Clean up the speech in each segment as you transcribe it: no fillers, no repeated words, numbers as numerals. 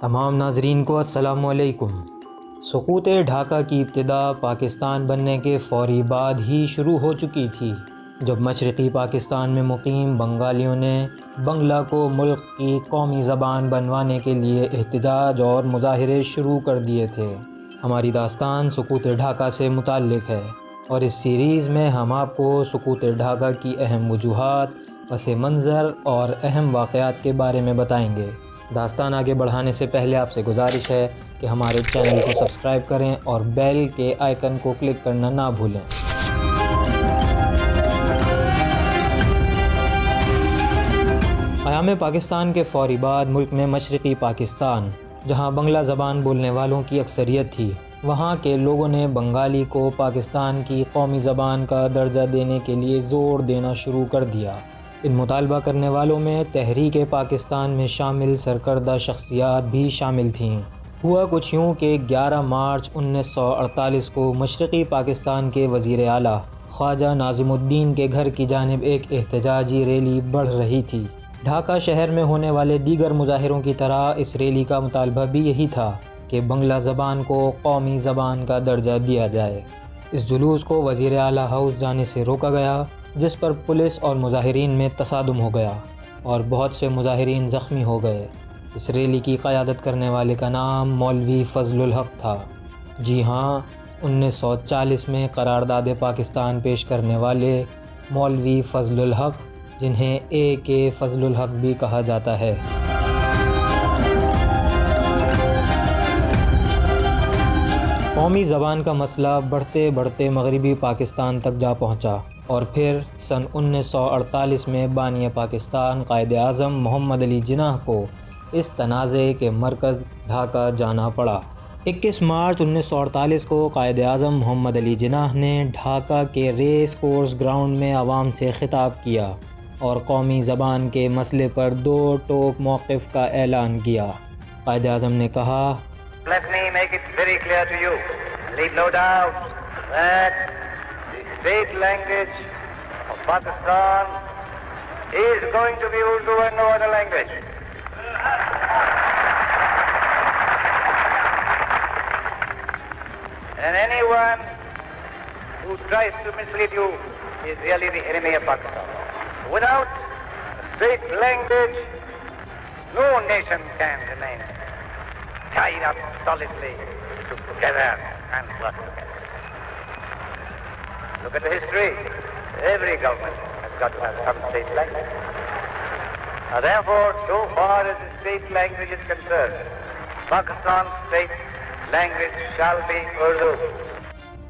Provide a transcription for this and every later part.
تمام ناظرین کو السلام علیکم۔ سقوط ڈھاکہ کی ابتدا پاکستان بننے کے فوری بعد ہی شروع ہو چکی تھی، جب مشرقی پاکستان میں مقیم بنگالیوں نے بنگلہ کو ملک کی قومی زبان بنوانے کے لیے احتجاج اور مظاہرے شروع کر دیے تھے۔ ہماری داستان سقوط ڈھاکہ سے متعلق ہے اور اس سیریز میں ہم آپ کو سقوط ڈھاکہ کی اہم وجوہات، پس منظر اور اہم واقعات کے بارے میں بتائیں گے۔ داستان آگے بڑھانے سے پہلے آپ سے گزارش ہے کہ ہمارے چینل کو سبسکرائب کریں اور بیل کے آئیکن کو کلک کرنا نہ بھولیں۔ قیام پاکستان کے فوری بعد ملک میں مشرقی پاکستان، جہاں بنگلہ زبان بولنے والوں کی اکثریت تھی، وہاں کے لوگوں نے بنگالی کو پاکستان کی قومی زبان کا درجہ دینے کے لیے زور دینا شروع کر دیا۔ ان مطالبہ کرنے والوں میں تحریک پاکستان میں شامل سرکردہ شخصیات بھی شامل تھیں۔ ہوا کچھ یوں کہ 11 مارچ 1948 کو مشرقی پاکستان کے وزیر اعلیٰ خواجہ ناظم الدین کے گھر کی جانب ایک احتجاجی ریلی بڑھ رہی تھی۔ ڈھاکہ شہر میں ہونے والے دیگر مظاہروں کی طرح اس ریلی کا مطالبہ بھی یہی تھا کہ بنگلہ زبان کو قومی زبان کا درجہ دیا جائے۔ اس جلوس کو وزیر اعلیٰ ہاؤس جانے سے روکا گیا، جس پر پولیس اور مظاہرین میں تصادم ہو گیا اور بہت سے مظاہرین زخمی ہو گئے۔ اس ریلی کی قیادت کرنے والے کا نام مولوی فضل الحق تھا۔ جی ہاں، 1940 میں قرارداد پاکستان پیش کرنے والے مولوی فضل الحق، جنہیں کے فضل الحق بھی کہا جاتا ہے۔ قومی زبان کا مسئلہ بڑھتے بڑھتے مغربی پاکستان تک جا پہنچا اور پھر سن 1948 میں بانی پاکستان قائد اعظم محمد علی جناح کو اس تنازع کے مرکز ڈھاکہ جانا پڑا۔ 21 مارچ 1948 کو قائد اعظم محمد علی جناح نے ڈھاکہ کے ریس کورس گراؤنڈ میں عوام سے خطاب کیا اور قومی زبان کے مسئلے پر دو ٹوک موقف کا اعلان کیا۔ قائد اعظم نے کہا، Let me make it very clear to you, leave no doubt that the state language of Pakistan is going to be Urdu and no other language. And anyone who tries to mislead you is really the enemy of Pakistan. Without a state language, no nation can remain tied up solidly together and work together. Look at the history. Every government has got to have some state language. Therefore, so far as the state language is concerned, Pakistan's state language shall be Urdu.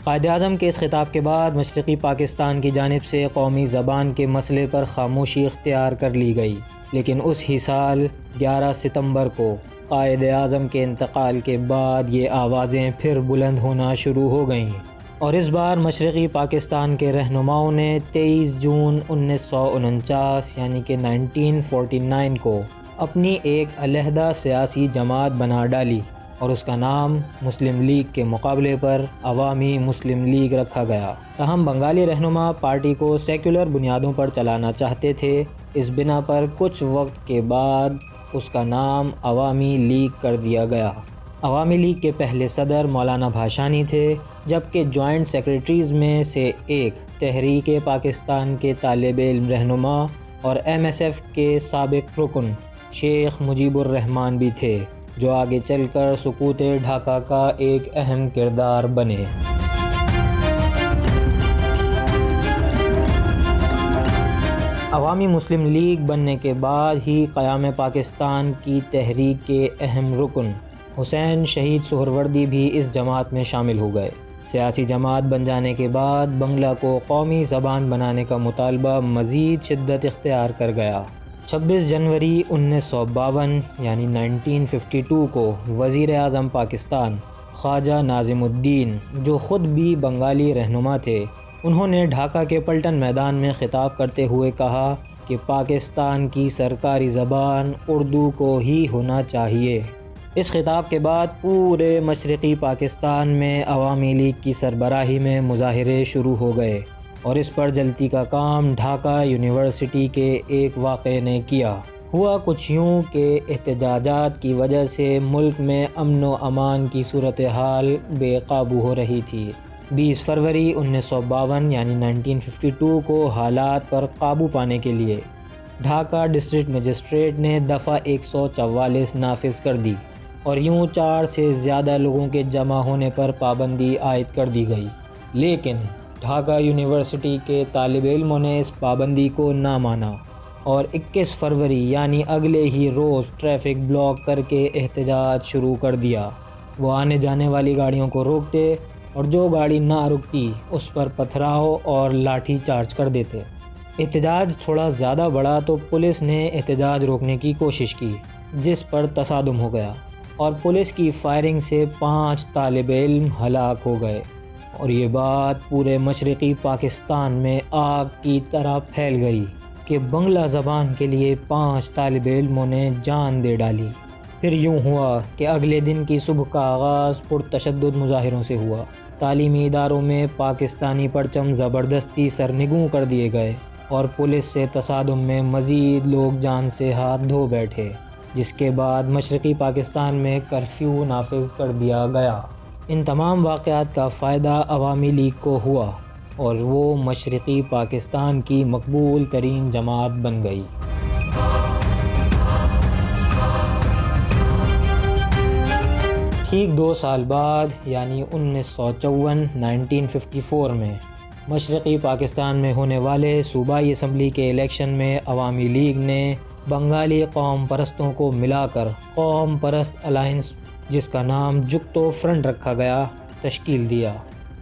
Quaid Azam کے اس خطاب کے بعد مشرقی پاکستان کی جانب سے قومی زبان کے مسئلے پر خاموشی اختیار کر لی گئی، لیکن اس ہی سال 11 ستمبر کو قائد اعظم کے انتقال کے بعد یہ آوازیں پھر بلند ہونا شروع ہو گئیں، اور اس بار مشرقی پاکستان کے رہنماؤں نے 23 جون 1949 یعنی کہ 1949 کو اپنی ایک علیحدہ سیاسی جماعت بنا ڈالی اور اس کا نام مسلم لیگ کے مقابلے پر عوامی مسلم لیگ رکھا گیا۔ تاہم بنگالی رہنما پارٹی کو سیکولر بنیادوں پر چلانا چاہتے تھے، اس بنا پر کچھ وقت کے بعد اس کا نام عوامی لیگ کر دیا گیا۔ عوامی لیگ کے پہلے صدر مولانا بھاشانی تھے، جبکہ جوائنٹ سیکریٹریز میں سے ایک تحریک پاکستان کے طالب علم رہنما اور MSF کے سابق رکن شیخ مجیب الرحمان بھی تھے، جو آگے چل کر سقوط ڈھاکہ کا ایک اہم کردار بنے۔ عوامی مسلم لیگ بننے کے بعد ہی قیام پاکستان کی تحریک کے اہم رکن حسین شہید سہروردی بھی اس جماعت میں شامل ہو گئے۔ سیاسی جماعت بن جانے کے بعد بنگلہ کو قومی زبان بنانے کا مطالبہ مزید شدت اختیار کر گیا۔ 26 جنوری 1952 یعنی 1952 کو وزیر اعظم پاکستان خواجہ ناظم الدین، جو خود بھی بنگالی رہنما تھے، انہوں نے ڈھاکہ کے پلٹن میدان میں خطاب کرتے ہوئے کہا کہ پاکستان کی سرکاری زبان اردو کو ہی ہونا چاہیے۔ اس خطاب کے بعد پورے مشرقی پاکستان میں عوامی لیگ کی سربراہی میں مظاہرے شروع ہو گئے اور اس پر جلتی کا کام ڈھاکہ یونیورسٹی کے ایک واقعے نے کیا۔ ہوا کچھ یوں کہ احتجاجات کی وجہ سے ملک میں امن و امان کی صورتحال بے قابو ہو رہی تھی۔ 20 فروری 1952 یعنی 1952 کو حالات پر قابو پانے کے لیے ڈھاکہ ڈسٹرکٹ مجسٹریٹ نے دفعہ 144 نافذ کر دی اور یوں 4 سے زیادہ لوگوں کے جمع ہونے پر پابندی عائد کر دی گئی، لیکن ڈھاکہ یونیورسٹی کے طالب علموں نے اس پابندی کو نہ مانا اور 21 فروری یعنی اگلے ہی روز ٹریفک بلاک کر کے احتجاج شروع کر دیا۔ وہ آنے جانے والی گاڑیوں کو روکتے اور جو گاڑی نہ رکتی اس پر پتھراؤ اور لاٹھی چارج کر دیتے۔ احتجاج تھوڑا زیادہ بڑھا تو پولیس نے احتجاج روکنے کی کوشش کی، جس پر تصادم ہو گیا اور پولیس کی فائرنگ سے 5 طالب علم ہلاک ہو گئے، اور یہ بات پورے مشرقی پاکستان میں آگ کی طرح پھیل گئی کہ بنگلہ زبان کے لیے 5 طالب علموں نے جان دے ڈالی۔ پھر یوں ہوا کہ اگلے دن کی صبح کا آغاز پرتشدد مظاہروں سے ہوا۔ تعلیمی اداروں میں پاکستانی پرچم زبردستی سرنگوں کر دیے گئے اور پولیس سے تصادم میں مزید لوگ جان سے ہاتھ دھو بیٹھے، جس کے بعد مشرقی پاکستان میں کرفیو نافذ کر دیا گیا۔ ان تمام واقعات کا فائدہ عوامی لیگ کو ہوا اور وہ مشرقی پاکستان کی مقبول ترین جماعت بن گئی۔ ٹھیک 2 سال بعد یعنی 1954 میں مشرقی پاکستان میں ہونے والے صوبائی اسمبلی کے الیکشن میں عوامی لیگ نے بنگالی قوم پرستوں کو ملا کر قوم پرست الائنس، جس کا نام جکتو فرنٹ رکھا گیا، تشکیل دیا۔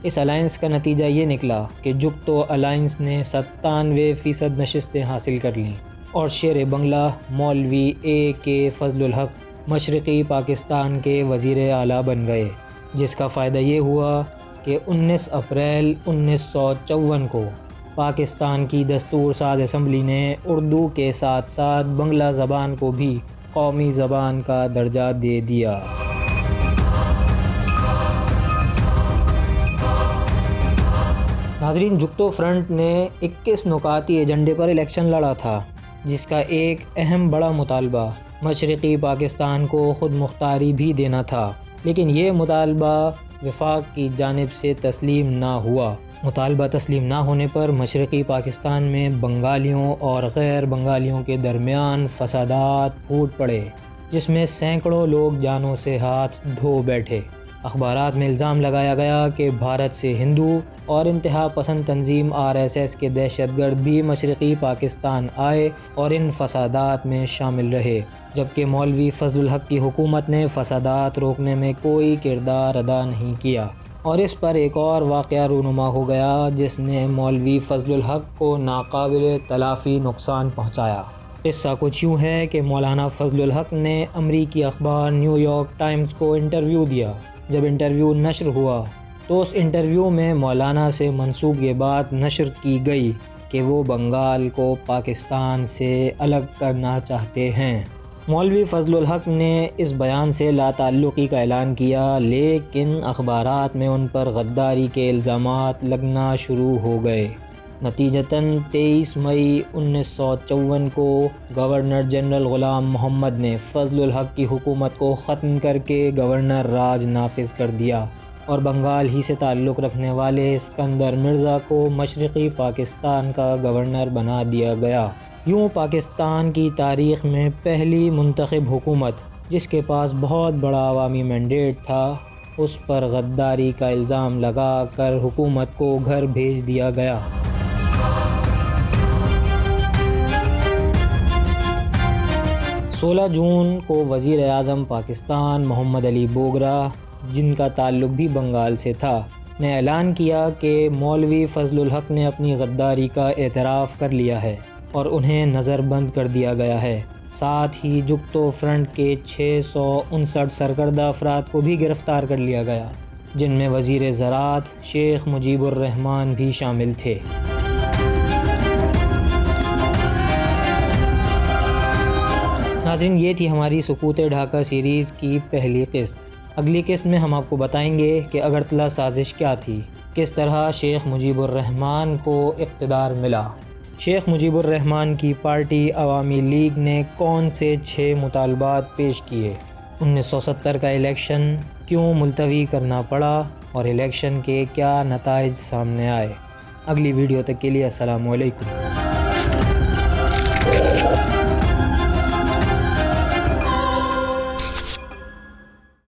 اس الائنس کا نتیجہ یہ نکلا کہ جکتو الائنس نے 97% نشستیں حاصل کر لیں اور شیر بنگلہ مولوی A.K. فضل الحق مشرقی پاکستان کے وزیر اعلیٰ بن گئے، جس کا فائدہ یہ ہوا کہ 19 اپریل 1954 کو پاکستان کی دستور ساز اسمبلی نے اردو کے ساتھ ساتھ بنگلہ زبان کو بھی قومی زبان کا درجہ دے دیا۔ ناظرین، جکتو فرنٹ نے 21 نکاتی ایجنڈے پر الیکشن لڑا تھا، جس کا ایک اہم بڑا مطالبہ مشرقی پاکستان کو خود مختاری بھی دینا تھا، لیکن یہ مطالبہ وفاق کی جانب سے تسلیم نہ ہوا۔ مطالبہ تسلیم نہ ہونے پر مشرقی پاکستان میں بنگالیوں اور غیر بنگالیوں کے درمیان فسادات پھوٹ پڑے، جس میں سینکڑوں لوگ جانوں سے ہاتھ دھو بیٹھے۔ اخبارات میں الزام لگایا گیا کہ بھارت سے ہندو اور انتہا پسند تنظیم RSS کے دہشت گرد بھی مشرقی پاکستان آئے اور ان فسادات میں شامل رہے، جبکہ مولوی فضل الحق کی حکومت نے فسادات روکنے میں کوئی کردار ادا نہیں کیا، اور اس پر ایک اور واقعہ رونما ہو گیا جس نے مولوی فضل الحق کو ناقابل تلافی نقصان پہنچایا۔ قصہ کچھ یوں ہے کہ مولانا فضل الحق نے امریکی اخبار نیو یارک ٹائمز کو انٹرویو دیا۔ جب انٹرویو نشر ہوا تو اس انٹرویو میں مولانا سے منسوب یہ بات نشر کی گئی کہ وہ بنگال کو پاکستان سے الگ کرنا چاہتے ہیں۔ مولوی فضل الحق نے اس بیان سے لا تعلقی کا اعلان کیا، لیکن اخبارات میں ان پر غداری کے الزامات لگنا شروع ہو گئے۔ نتیجتاً 23 مئی 1954 کو گورنر جنرل غلام محمد نے فضل الحق کی حکومت کو ختم کر کے گورنر راج نافذ کر دیا اور بنگال ہی سے تعلق رکھنے والے اسکندر مرزا کو مشرقی پاکستان کا گورنر بنا دیا گیا۔ یوں پاکستان کی تاریخ میں پہلی منتخب حکومت جس کے پاس بہت بڑا عوامی مینڈیٹ تھا، اس پر غداری کا الزام لگا کر حکومت کو گھر بھیج دیا گیا۔ 16 جون کو وزیر اعظم پاکستان محمد علی بوگرا، جن کا تعلق بھی بنگال سے تھا، نے اعلان کیا کہ مولوی فضل الحق نے اپنی غداری کا اعتراف کر لیا ہے اور انہیں نظر بند کر دیا گیا ہے۔ ساتھ ہی جکتو فرنٹ کے 659 سرکردہ افراد کو بھی گرفتار کر لیا گیا، جن میں وزیر زراعت شیخ مجیب الرحمان بھی شامل تھے۔ ناظرین، یہ تھی ہماری سکوت ڈھاکہ سیریز کی پہلی قسط۔ اگلی قسط میں ہم آپ کو بتائیں گے کہ اگرتلہ سازش کیا تھی، کس طرح شیخ مجیب الرحمان کو اقتدار ملا۔ شیخ مجیب الرحمان کی پارٹی عوامی لیگ نے کون سے 6 مطالبات پیش کیے؟ 1970 کا الیکشن کیوں ملتوی کرنا پڑا اور الیکشن کے کیا نتائج سامنے آئے؟ اگلی ویڈیو تک کے لیے السلام علیکم۔